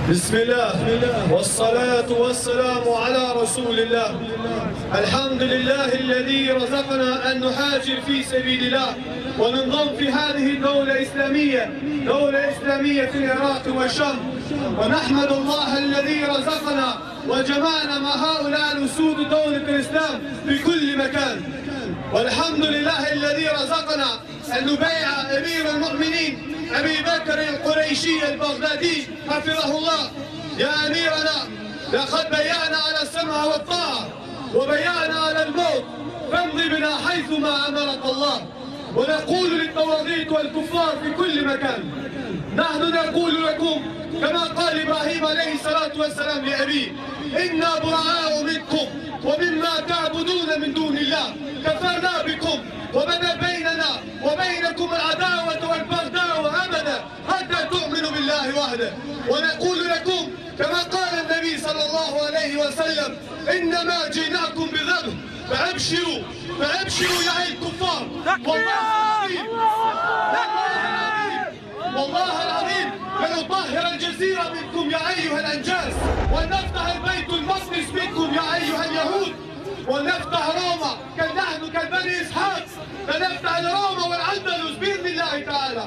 بسم الله والصلاة والسلام على رسول الله. الحمد لله الذي رزقنا أن نهاجر في سبيل الله وننضم في هذه الدولة الإسلامية في العراق والشام، ونحمد الله الذي رزقنا وجمعنا مع هؤلاء الأسود دولة الإسلام في كل مكان. والحمد لله الذي رزقنا أن نبايع أمير المؤمنين أبي بكر القريشي البغدادي حفظه الله. يا أميرنا، لقد بيعنا على السمع والطاعة وبيعنا على الموت، فامضي بنا حيثما أمرك الله. ونقول للطواغيت والكفار في كل مكان، نحن نقول لكم كما قال إبراهيم عليه الصلاة والسلام لأبيه: إنا براء منكم ومما تعبدون من دون الله، كفرنا بكم وبدا بيننا وبينكم العداوة والبغضاء أبدا حتى تؤمنوا بالله وحده. ونقول لكم كما قال النبي صلى الله عليه وسلم: إنما جئناكم بذبح فأبشروا يا أيها الكفار. والله العظيم لنطهر الجزيرة منكم يا أيها الأنجاس، ونفتح البيت المقدس منكم يا أيها اليهود، ونفتح روما نحن كالبني إسحاق، فنفتح روما والأندلس بإذن الله تعالى.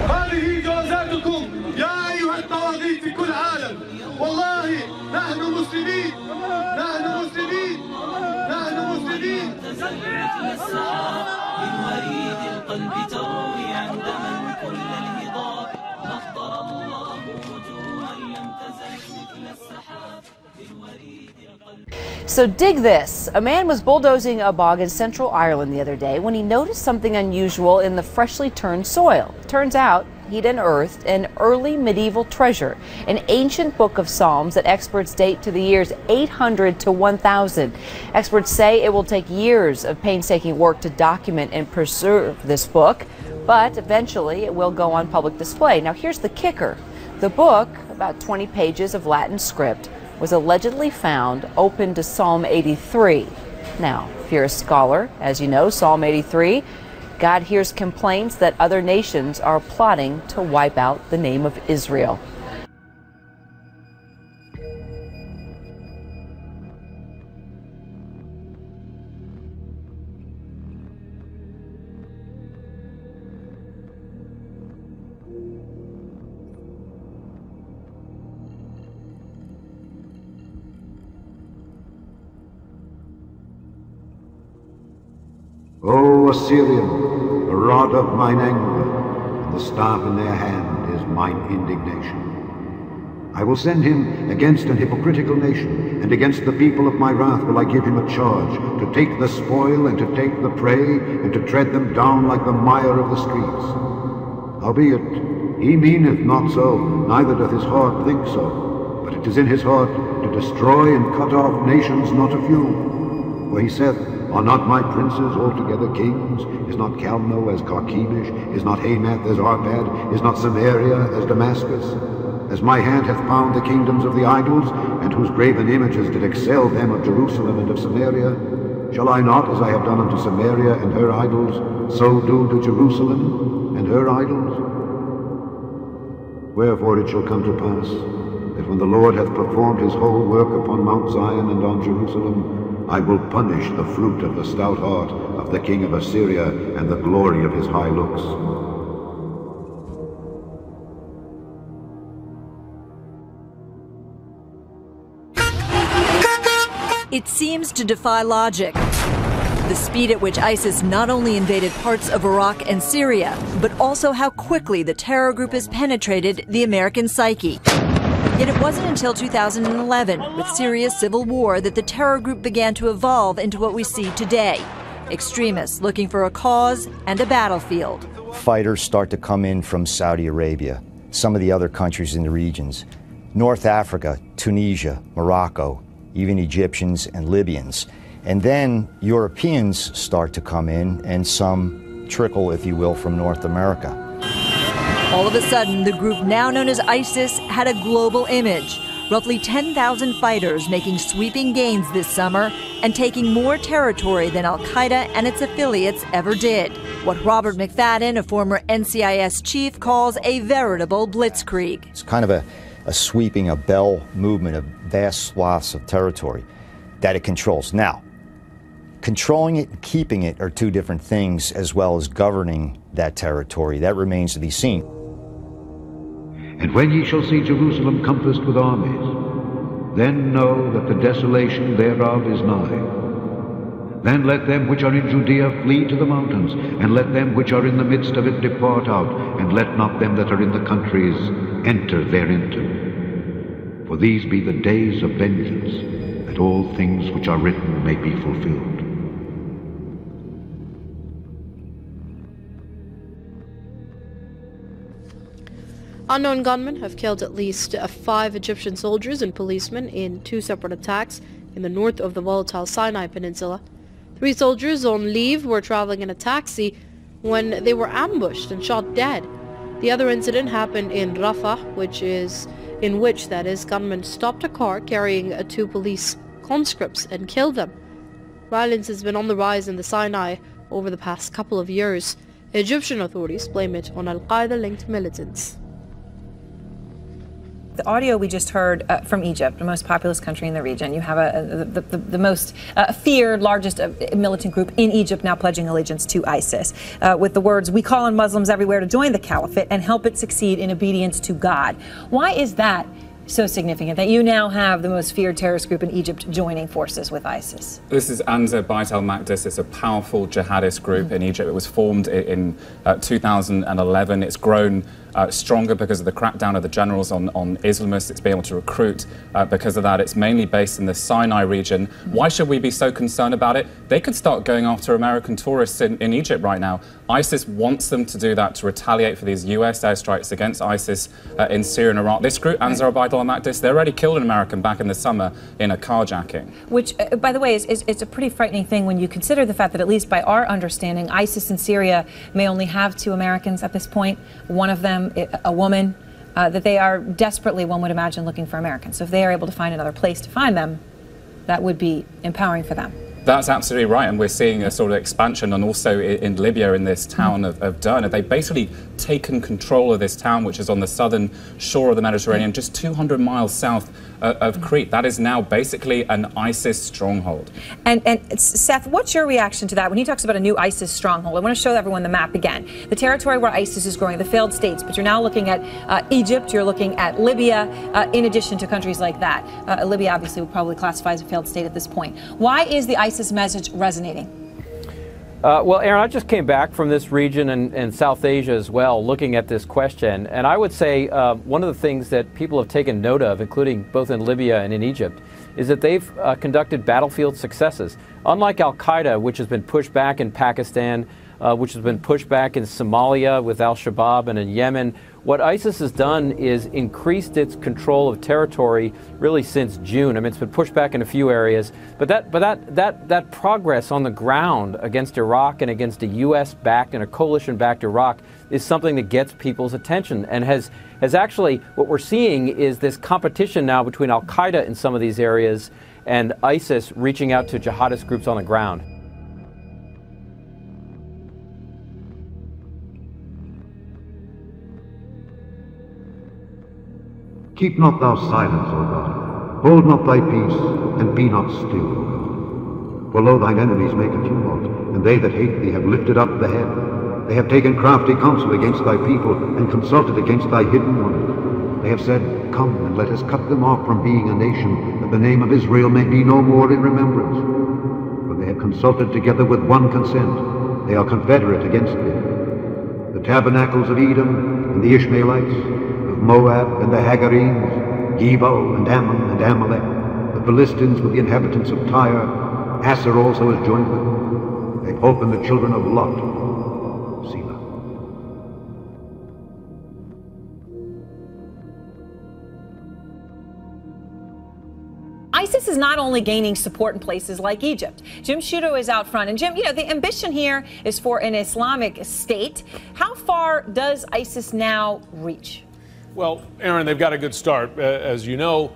هذه جوازاتكم يا أيها الطواغيت في كل عالم. والله نحن مسلمين، نحن مسلمين، نحن مسلمين. من وريد القلب تروي عندما كل الهضاب، نخضر الله وجوها لم تزل مثل السحاب. So dig this. A man was bulldozing a bog in central Ireland the other day when he noticed something unusual in the freshly turned soil. Turns out he'd unearthed an early medieval treasure, an ancient book of Psalms that experts date to the years 800 to 1000. Experts say it will take years of painstaking work to document and preserve this book, but eventually it will go on public display. Now here's the kicker. The book, about 20 pages of Latin script, was allegedly found open to Psalm 83. Now, if you're a scholar, as you know, Psalm 83, God hears complaints that other nations are plotting to wipe out the name of Israel. O Assyrian, the rod of mine anger, and the staff in their hand is mine indignation. I will send him against an hypocritical nation, and against the people of my wrath will I give him a charge, to take the spoil and to take the prey, and to tread them down like the mire of the streets. Howbeit, he meaneth not so, neither doth his heart think so, but it is in his heart to destroy and cut off nations not a few. For he saith, Are not my princes altogether kings? Is not Calno as Carchemish? Is not Hamath as Arpad? Is not Samaria as Damascus? As my hand hath found the kingdoms of the idols, and whose graven images did excel them of Jerusalem and of Samaria, shall I not, as I have done unto Samaria and her idols, so do to Jerusalem and her idols? Wherefore it shall come to pass, that when the Lord hath performed his whole work upon Mount Zion and on Jerusalem, I will punish the fruit of the stout heart of the king of Assyria and the glory of his high looks. It seems to defy logic. The speed at which ISIS not only invaded parts of Iraq and Syria, but also how quickly the terror group has penetrated the American psyche. Yet it wasn't until 2011, with Syria's civil war, that the terror group began to evolve into what we see today. Extremists looking for a cause and a battlefield. Fighters start to come in from Saudi Arabia, some of the other countries in the regions, North Africa, Tunisia, Morocco, even Egyptians and Libyans. And then Europeans start to come in, and some trickle, if you will, from North America. All of a sudden, the group now known as ISIS had a global image. Roughly 10,000 fighters making sweeping gains this summer and taking more territory than Al-Qaeda and its affiliates ever did. what Robert McFadden, a former NCIS chief, calls a veritable blitzkrieg. It's kind of a sweeping, a bell movement of vast swaths of territory that it controls. Now, controlling it and keeping it are two different things, as well as governing that territory. That remains to be seen. And when ye shall see Jerusalem compassed with armies, then know that the desolation thereof is nigh. Then let them which are in Judea flee to the mountains, and let them which are in the midst of it depart out, and let not them that are in the countries enter thereinto. For these be the days of vengeance, that all things which are written may be fulfilled. Unknown gunmen have killed at least 5 Egyptian soldiers and policemen in 2 separate attacks in the north of the volatile Sinai Peninsula. 3 soldiers on leave were traveling in a taxi when they were ambushed and shot dead. The other incident happened in Rafah, in which gunmen stopped a car carrying 2 police conscripts and killed them. Violence has been on the rise in the Sinai over the past couple of years. Egyptian authorities blame it on Al-Qaeda-linked militants. The audio we just heard from Egypt, the most populous country in the region. You have the most feared, largest militant group in Egypt now pledging allegiance to ISIS, with the words, "We call on Muslims everywhere to join the Caliphate and help it succeed in obedience to God." Why is that so significant, that you now have the most feared terrorist group in Egypt joining forces with ISIS? This is Anza Bait al-Maqdis. It's a powerful jihadist group in Egypt. It was formed in 2011. It's grown stronger because of the crackdown of the generals on Islamists. It's been able to recruit because of that. It's mainly based in the Sinai region. Why should we be so concerned about it? They could start going after American tourists in Egypt right now. ISIS wants them to do that to retaliate for these US airstrikes against ISIS in Syria and Iraq. This group, Ansar Bait al-Maqdis, they already killed an American back in the summer in a carjacking. Which, by the way, is a pretty frightening thing when you consider the fact that, at least by our understanding, ISIS in Syria may only have 2 Americans at this point. One of them, a woman, that they are desperately, one would imagine, looking for Americans. So if they are able to find another place to find them, that would be empowering for them. That's absolutely right, and we're seeing a sort of expansion, and also in Libya, in this town of Derna. They've basically taken control of this town, which is on the southern shore of the Mediterranean, just 200 miles south of Crete. That is now basically an ISIS stronghold. And Seth, what's your reaction to that when he talks about a new ISIS stronghold? I want to show everyone the map again. The territory where ISIS is growing, the failed states, but you're now looking at Egypt, you're looking at Libya, in addition to countries like that. Libya obviously would probably classify as a failed state at this point. Why is the ISIS message resonating? Well, Aaron, I just came back from this region and South Asia as well, looking at this question. And I would say one of the things that people have taken note of, including both in Libya and in Egypt, is that they've conducted battlefield successes. Unlike Al-Qaeda, which has been pushed back in Pakistan, which has been pushed back in Somalia with al-Shabaab and in Yemen, what ISIS has done is increased its control of territory really since June. I mean, it's been pushed back in a few areas, but that progress on the ground against Iraq and against a U.S.-backed and a coalition-backed Iraq is something that gets people's attention, and has actually, what we're seeing is this competition now between Al-Qaeda in some of these areas and ISIS reaching out to jihadist groups on the ground. Keep not thou silence, O God. Hold not thy peace, and be not still, O God. For lo, thine enemies make a tumult, and they that hate thee have lifted up the head. They have taken crafty counsel against thy people, and consulted against thy hidden one. They have said, Come, and let us cut them off from being a nation, that the name of Israel may be no more in remembrance. For they have consulted together with one consent. They are confederate against thee. The tabernacles of Edom, and the Ishmaelites, Moab and the Hagarenes, Gebo and Ammon and Amalek, the Philistines with the inhabitants of Tyre, Asser also is joined with them. They hope in the children of Lot. Selah. ISIS is not only gaining support in places like Egypt. Jim Sciutto is out front. And Jim, you know, the ambition here is for an Islamic state. How far does ISIS now reach? Well, Aaron, they've got a good start. As you know,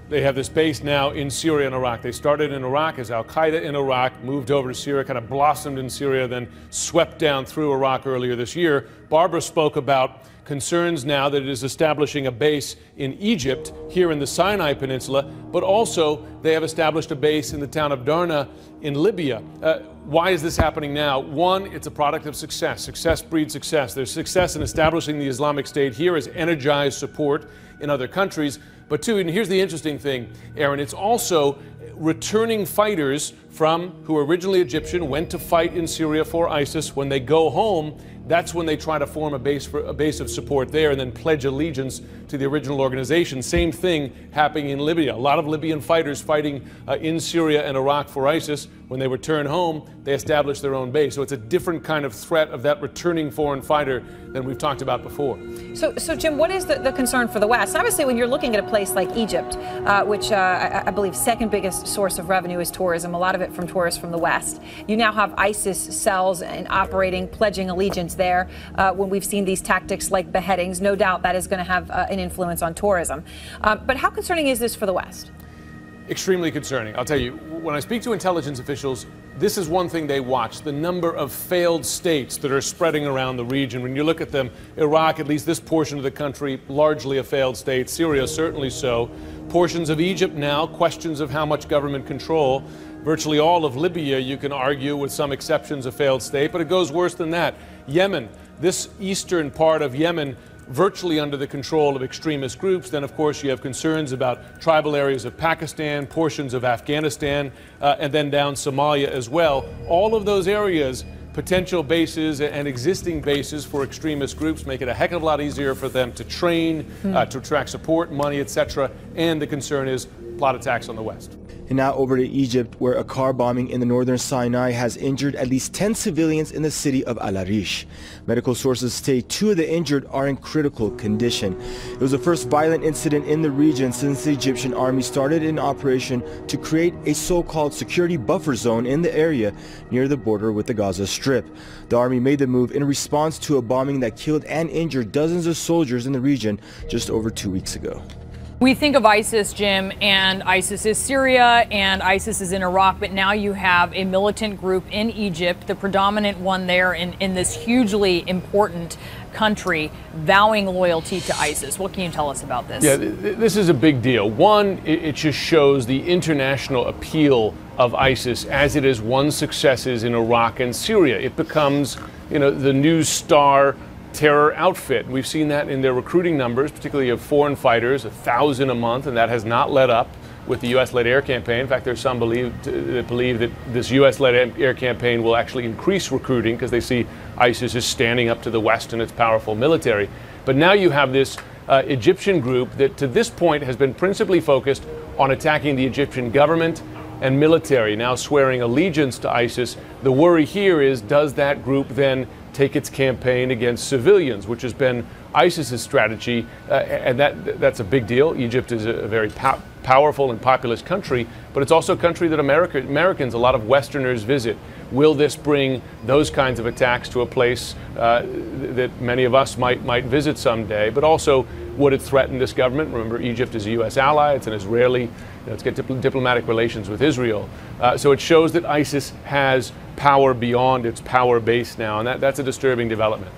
They have this base now in Syria and Iraq. They started in Iraq as Al-Qaeda in Iraq, moved over to Syria, kind of blossomed in Syria, then swept down through Iraq earlier this year. Barbara spoke about concerns now that it is establishing a base in Egypt, here in the Sinai Peninsula, but also they have established a base in the town of Darna in Libya. Why is this happening now? One, it's a product of success. Success breeds success. There's success in establishing the Islamic State here as energized support in other countries. But two, and here's the interesting thing, Aaron, it's also returning fighters who are originally Egyptian, went to fight in Syria for ISIS. When they go home, that's when they try to form a base of support there and then pledge allegiance to the original organization. Same thing happening in Libya. A lot of Libyan fighters fighting in Syria and Iraq for ISIS. When they return home, they establish their own base. So it's a different kind of threat of that returning foreign fighter than we've talked about before. So Jim, what is the concern for the West? Obviously, when you're looking at a place like Egypt, which I believe second biggest source of revenue is tourism, a lot of it from tourists from the West. You now have ISIS cells and operating, pledging allegiance there. When we've seen these tactics like beheadings, no doubt that is going to have an influence on tourism. But how concerning is this for the West? Extremely concerning. I'll tell you, when I speak to intelligence officials, this is one thing they watch, the number of failed states that are spreading around the region. When you look at them, Iraq, at least this portion of the country, largely a failed state. Syria, certainly so. Portions of Egypt now, questions of how much government control. Virtually all of Libya, you can argue, with some exceptions, a failed state, but it goes worse than that. Yemen, this eastern part of Yemen, virtually under the control of extremist groups. Then, of course, you have concerns about tribal areas of Pakistan, portions of Afghanistan, and then down Somalia as well. All of those areas, potential bases and existing bases for extremist groups, make it a heck of a lot easier for them to train, to attract support, money, etc. And the concern is plot attacks on the West. And now over to Egypt, where a car bombing in the northern Sinai has injured at least 10 civilians in the city of Al Arish. Medical sources state 2 of the injured are in critical condition. It was the first violent incident in the region since the Egyptian army started an operation to create a so-called security buffer zone in the area near the border with the Gaza Strip. The army made the move in response to a bombing that killed and injured dozens of soldiers in the region just over 2 weeks ago. We think of ISIS, Jim, and ISIS is Syria and ISIS is in Iraq, but now you have a militant group in Egypt, the predominant one there in this hugely important country, vowing loyalty to ISIS. What can you tell us about this? Yeah, this is a big deal. One, it just shows the international appeal of ISIS as it has won successes in Iraq and Syria. It becomes, the new star terror outfit. We've seen that in their recruiting numbers, particularly of foreign fighters, 1,000 a month, and that has not let up with the U.S.-led air campaign. In fact, there's some that believe that this U.S.-led air campaign will actually increase recruiting because they see ISIS is standing up to the West and its powerful military. But now you have this Egyptian group that to this point has been principally focused on attacking the Egyptian government and military, now swearing allegiance to ISIS. The worry here is, does that group then take its campaign against civilians, which has been ISIS's strategy, and that's a big deal. Egypt is a very powerful and populous country, but it's also a country that Americans, a lot of Westerners visit. Will this bring those kinds of attacks to a place that many of us might visit someday? But also, would it threaten this government? Remember, Egypt is a U.S. ally. It's an Israeli. It's got diplomatic relations with Israel. So it shows that ISIS has power beyond its power base now, and that's a disturbing development.